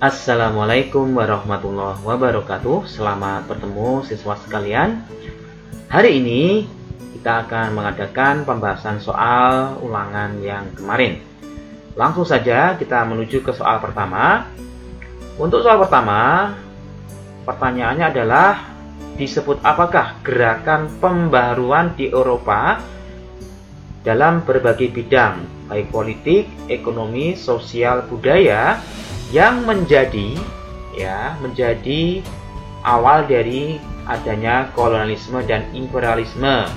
Assalamualaikum warahmatullahi wabarakatuh. Selamat bertemu siswa sekalian. Hari ini kita akan mengadakan pembahasan soal ulangan yang kemarin. Langsung saja kita menuju ke soal pertama. Untuk soal pertama, pertanyaannya adalah disebut apakah gerakan pembaharuan di Eropa dalam berbagai bidang, baik politik, ekonomi, sosial, budaya, yang menjadi awal dari adanya kolonialisme dan imperialisme.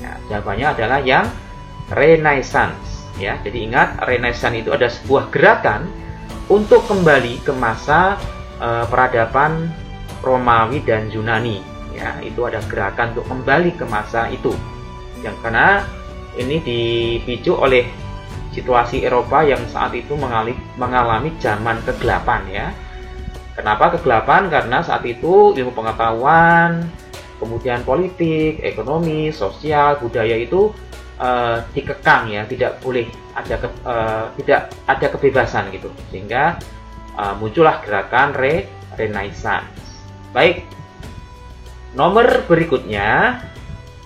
Ya, jawabannya adalah yang Renaissance. Ya, jadi ingat, Renaissance itu ada sebuah gerakan untuk kembali ke masa peradaban Romawi dan Yunani. Ya, itu ada gerakan untuk kembali ke masa itu. Yang karena ini dipicu oleh situasi Eropa yang saat itu mengalami zaman kegelapan ya. Kenapa kegelapan? Karena saat itu ilmu pengetahuan, kemudian politik, ekonomi, sosial, budaya itu dikekang ya, tidak ada kebebasan gitu. Sehingga muncullah gerakan Renaissance. Baik. Nomor berikutnya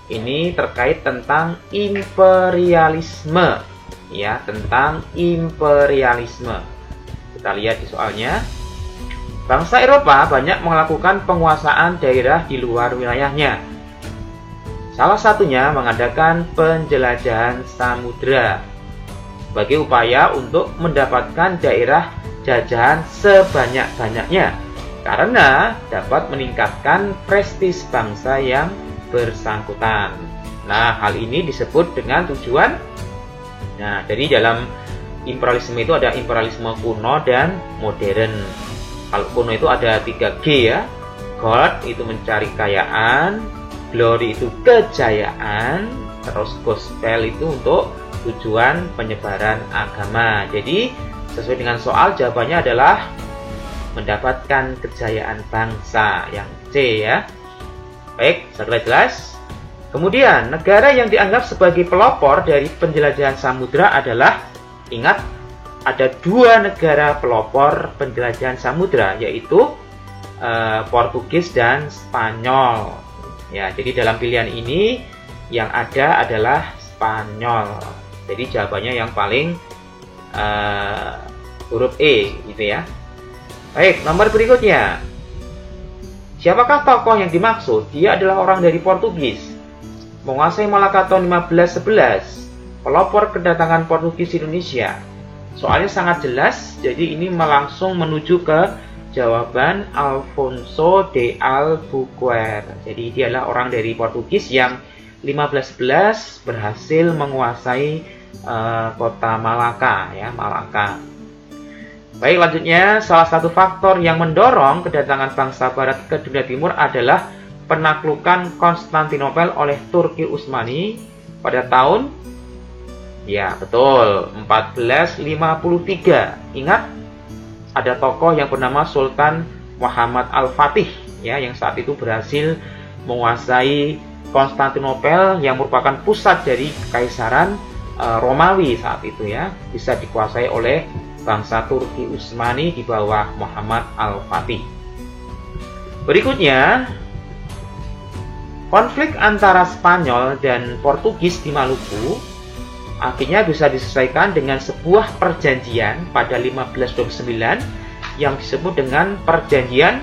ini terkait tentang imperialisme. Ya, tentang imperialisme. Kita lihat di soalnya. Bangsa Eropa banyak melakukan penguasaan daerah di luar wilayahnya. Salah satunya mengadakan penjelajahan samudera sebagai upaya untuk mendapatkan daerah jajahan sebanyak-banyaknya karena dapat meningkatkan prestis bangsa yang bersangkutan. Nah, hal ini disebut dengan tujuan. Nah, jadi dalam imperialisme itu ada imperialisme kuno dan modern. Kalau kuno itu ada 3G ya. Gold itu mencari kekayaan, glory itu kejayaan, terus gospel itu untuk tujuan penyebaran agama. Jadi, sesuai dengan soal jawabannya adalah mendapatkan kejayaan bangsa, yang C ya. Baik, sudah jelas. Kemudian, negara yang dianggap sebagai pelopor dari penjelajahan samudera adalah, ingat, ada 2 negara pelopor penjelajahan samudera, yaitu Portugis dan Spanyol. Ya, jadi dalam pilihan ini yang ada adalah Spanyol. Jadi jawabannya yang paling huruf E, gitu ya. Baik, nomor berikutnya. Siapakah tokoh yang dimaksud? Dia adalah orang dari Portugis, menguasai Malaka tahun 1511, pelopor kedatangan Portugis di Indonesia. Soalnya sangat jelas, jadi ini langsung menuju ke jawaban Alfonso de Albuquerque. Jadi dia adalah orang dari Portugis yang 1511 berhasil menguasai kota Malaka, ya, Malaka. Baik, lanjutnya, salah satu faktor yang mendorong kedatangan bangsa Barat ke dunia Timur adalah penaklukan Konstantinopel oleh Turki Utsmani pada tahun, ya betul, 1453. Ingat, ada tokoh yang bernama Sultan Muhammad Al-Fatih, ya, yang saat itu berhasil menguasai Konstantinopel yang merupakan pusat dari Kekaisaran Romawi saat itu ya, bisa dikuasai oleh bangsa Turki Utsmani di bawah Muhammad Al-Fatih. Berikutnya, konflik antara Spanyol dan Portugis di Maluku akhirnya bisa diselesaikan dengan sebuah perjanjian pada 1529 yang disebut dengan Perjanjian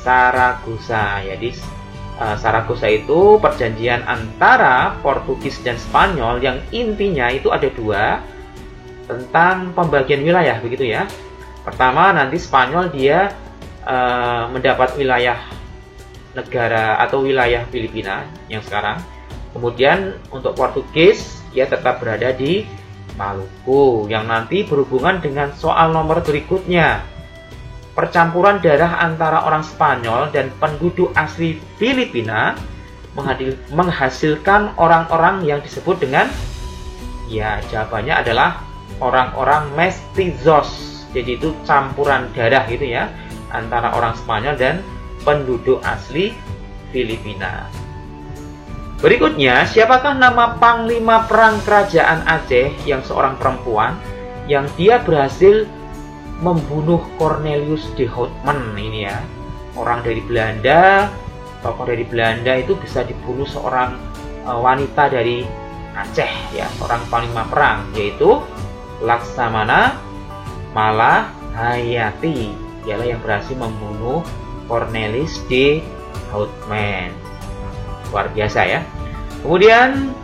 Saragossa. Jadi Saragossa itu perjanjian antara Portugis dan Spanyol yang intinya itu ada 2 tentang pembagian wilayah, begitu ya. Pertama, nanti Spanyol dia mendapat wilayah negara atau wilayah Filipina yang sekarang. Kemudian untuk Portugis dia tetap berada di Maluku, yang nanti berhubungan dengan soal nomor berikutnya. Percampuran darah antara orang Spanyol dan penduduk asli Filipina menghasilkan orang-orang yang disebut dengan, ya jawabannya adalah orang-orang mestizos. Jadi itu campuran darah gitu ya, antara orang Spanyol dan penduduk asli Filipina. Berikutnya, siapakah nama Panglima Perang Kerajaan Aceh yang seorang perempuan yang dia berhasil membunuh Cornelius de Houtman ini ya. Orang dari Belanda, tokoh dari Belanda itu bisa dibunuh seorang wanita dari Aceh ya, seorang panglima perang, yaitu Laksamana Malahayati. Dialah yang berhasil membunuh Cornelius de Houtman. Luar biasa ya. Kemudian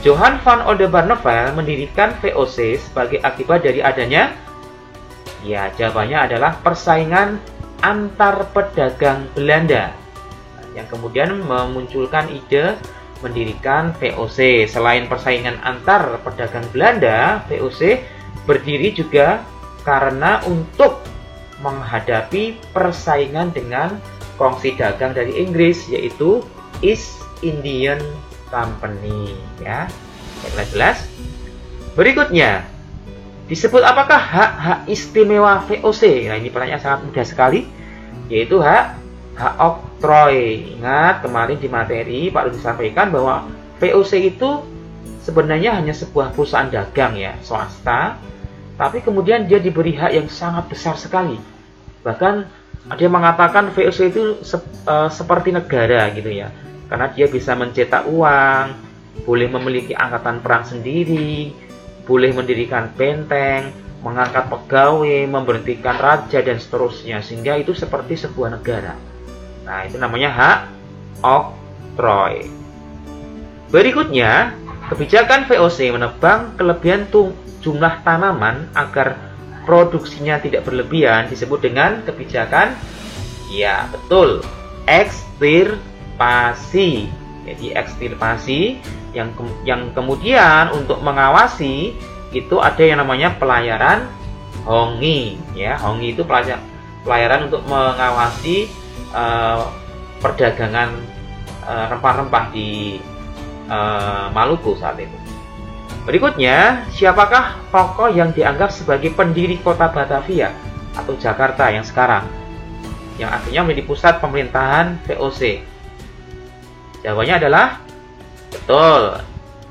Johan van Oldenbarneveldt mendirikan VOC sebagai akibat dari adanya, ya jawabannya adalah persaingan antar pedagang Belanda, yang kemudian memunculkan ide mendirikan VOC. Selain persaingan antar pedagang Belanda, VOC berdiri juga karena untuk menghadapi persaingan dengan kongsi dagang dari Inggris, yaitu East Indian Company ya. Jelas. Berikutnya disebut apakah hak-hak istimewa VOC? Nah, ini pertanyaan sangat mudah sekali, yaitu hak oktroy. Ingat kemarin di materi Pak Rudi sampaikan bahwa VOC itu sebenarnya hanya sebuah perusahaan dagang ya, swasta, tapi kemudian dia diberi hak yang sangat besar sekali. Bahkan ada yang mengatakan VOC itu seperti negara gitu ya, karena dia bisa mencetak uang, boleh memiliki angkatan perang sendiri, boleh mendirikan benteng, mengangkat pegawai, memberhentikan raja dan seterusnya, sehingga itu seperti sebuah negara. Nah, itu namanya hak oktroy. Berikutnya, kebijakan VOC menebang kelebihan jumlah tanaman agar produksinya tidak berlebihan disebut dengan kebijakan, ya betul, ekstirpasi. Jadi ekstirpasi yang kemudian untuk mengawasi itu ada yang namanya pelayaran hongi ya. Hongi itu pelayaran untuk mengawasi perdagangan rempah-rempah di Maluku saat itu. Berikutnya, siapakah tokoh yang dianggap sebagai pendiri kota Batavia atau Jakarta yang sekarang, yang akhirnya menjadi pusat pemerintahan VOC? Jawabannya adalah betul,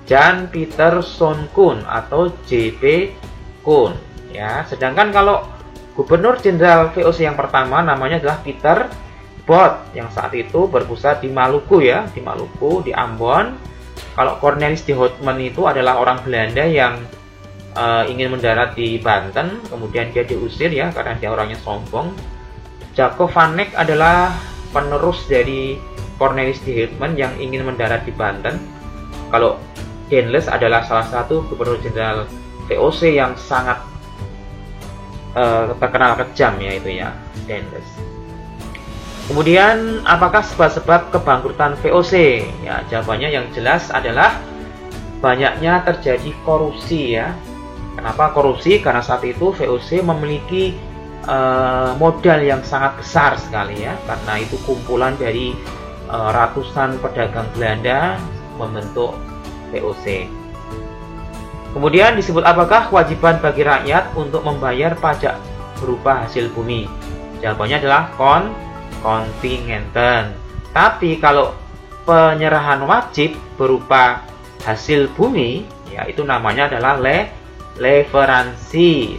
Jan Pieter Soenkoen atau JP Koen ya. Sedangkan kalau Gubernur Jenderal VOC yang pertama namanya adalah Pieter Both yang saat itu berpusat di Maluku ya, di Maluku, di Ambon. Kalau Cornelius de Houtman itu adalah orang Belanda yang ingin mendarat di Banten, kemudian dia diusir ya karena dia orangnya sombong. Jacob van Eyck adalah penerus dari Cornelius de Houtman yang ingin mendarat di Banten. Kalau Daendels adalah salah satu Gubernur Jenderal VOC yang sangat terkenal kejam ya, itu ya, Daendels. Kemudian, apakah sebab-sebab kebangkrutan VOC? Ya, jawabannya yang jelas adalah banyaknya terjadi korupsi ya. Kenapa korupsi? Karena saat itu VOC memiliki modal yang sangat besar sekali ya. Karena itu kumpulan dari ratusan pedagang Belanda membentuk VOC. Kemudian disebut apakah kewajiban bagi rakyat untuk membayar pajak berupa hasil bumi? Jawabannya adalah kontingenten. Tapi kalau penyerahan wajib berupa hasil bumi, ya itu namanya adalah leveransi.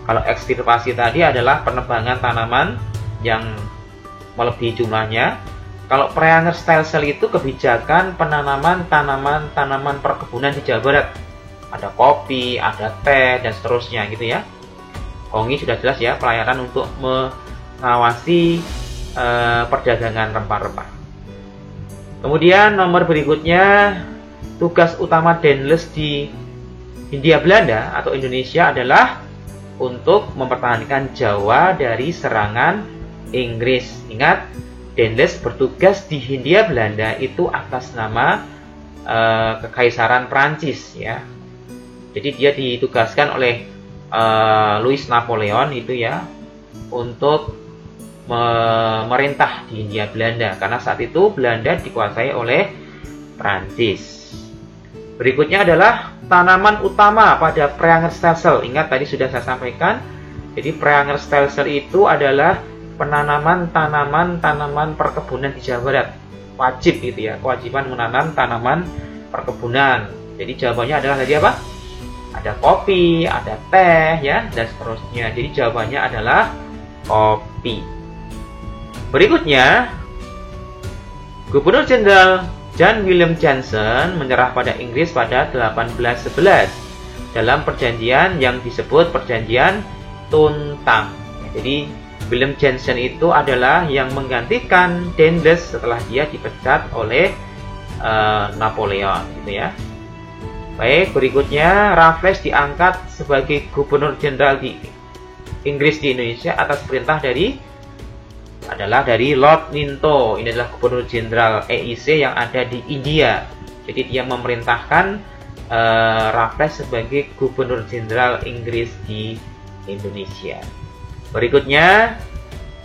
Kalau ekstirpasi tadi adalah penebangan tanaman yang melebihi jumlahnya. Kalau Preanger-Stelsel itu kebijakan penanaman tanaman perkebunan di Jawa Barat. Ada kopi, ada teh dan seterusnya gitu ya. Hongi sudah jelas ya, pelayaran untuk mengawasi perdagangan rempah-rempah. Kemudian nomor berikutnya, tugas utama Daendels di Hindia Belanda atau Indonesia adalah untuk mempertahankan Jawa dari serangan Inggris. Ingat, Daendels bertugas di Hindia Belanda itu atas nama Kekaisaran Prancis ya. Jadi dia ditugaskan oleh Louis Napoleon itu ya untuk memerintah di Hindia Belanda karena saat itu Belanda dikuasai oleh Prancis. Berikutnya adalah tanaman utama pada Preanger-Stelsel. Ingat tadi sudah saya sampaikan. Jadi Preanger-Stelsel itu adalah penanaman tanaman perkebunan di Jawa Barat. Wajib gitu ya, kewajiban menanam tanaman perkebunan. Jadi jawabannya adalah tadi apa? ada kopi, ada teh, ya, dan seterusnya. Jadi jawabannya adalah kopi. Berikutnya, Gubernur Jenderal John William Johnson menyerah pada Inggris pada 1811 dalam perjanjian yang disebut Perjanjian Tuntang. Jadi William Johnson itu adalah yang menggantikan Dandes setelah dia dipecat oleh Napoleon, gitu ya. Baik, berikutnya Raffles diangkat sebagai Gubernur Jenderal di Inggris di Indonesia atas perintah dari Lord Minto. Ini adalah Gubernur Jenderal EIC yang ada di India. Jadi dia memerintahkan Raffles sebagai Gubernur Jenderal Inggris di Indonesia. Berikutnya,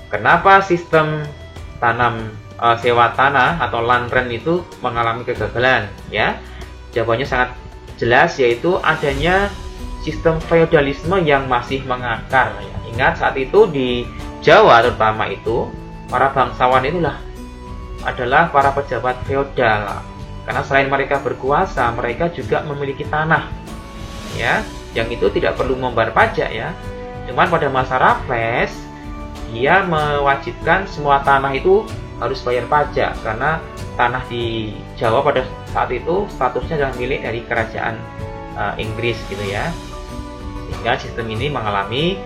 kenapa sistem sewa tanah atau land rent itu mengalami kegagalan? Ya, jawabannya sangat jelas, yaitu adanya sistem feodalisme yang masih mengakar. Ya. Ingat saat itu di Jawa terutama itu para bangsawan itulah adalah para pejabat feodal. Karena selain mereka berkuasa, mereka juga memiliki tanah, ya, yang itu tidak perlu membayar pajak, ya. Cuman pada masa Raffles, dia mewajibkan semua tanah itu harus bayar pajak karena tanah di Jawa pada saat itu statusnya adalah milik dari kerajaan Inggris, gitu ya. Sehingga sistem ini mengalami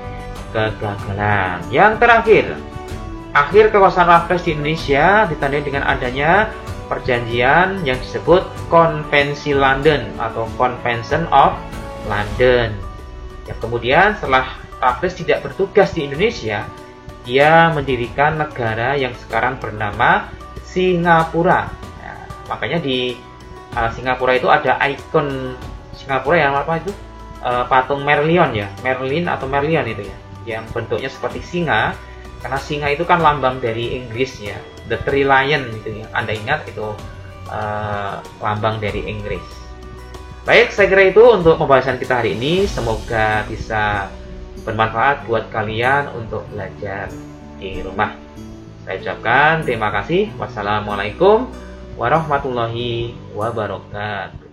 kegagalan. Yang terakhir, akhir kekuasaan Raffles di Indonesia ditandai dengan adanya perjanjian yang disebut Konvensi London atau Convention of London. Yang kemudian setelah Raffles tidak bertugas di Indonesia, dia mendirikan negara yang sekarang bernama Singapura. Nah, makanya di Singapura itu ada ikon Singapura yang apa itu? Patung Merlion, ya, Merlin atau Merlion itu, ya, yang bentuknya seperti singa. Karena singa itu kan lambang dari Inggris, ya, the Three Lion gitu, ya. Anda ingat itu lambang dari Inggris. Baik, saya kira itu untuk pembahasan kita hari ini. Semoga bisa bermanfaat buat kalian untuk belajar di rumah. Saya ucapkan terima kasih. Wassalamualaikum warahmatullahi wabarakatuh.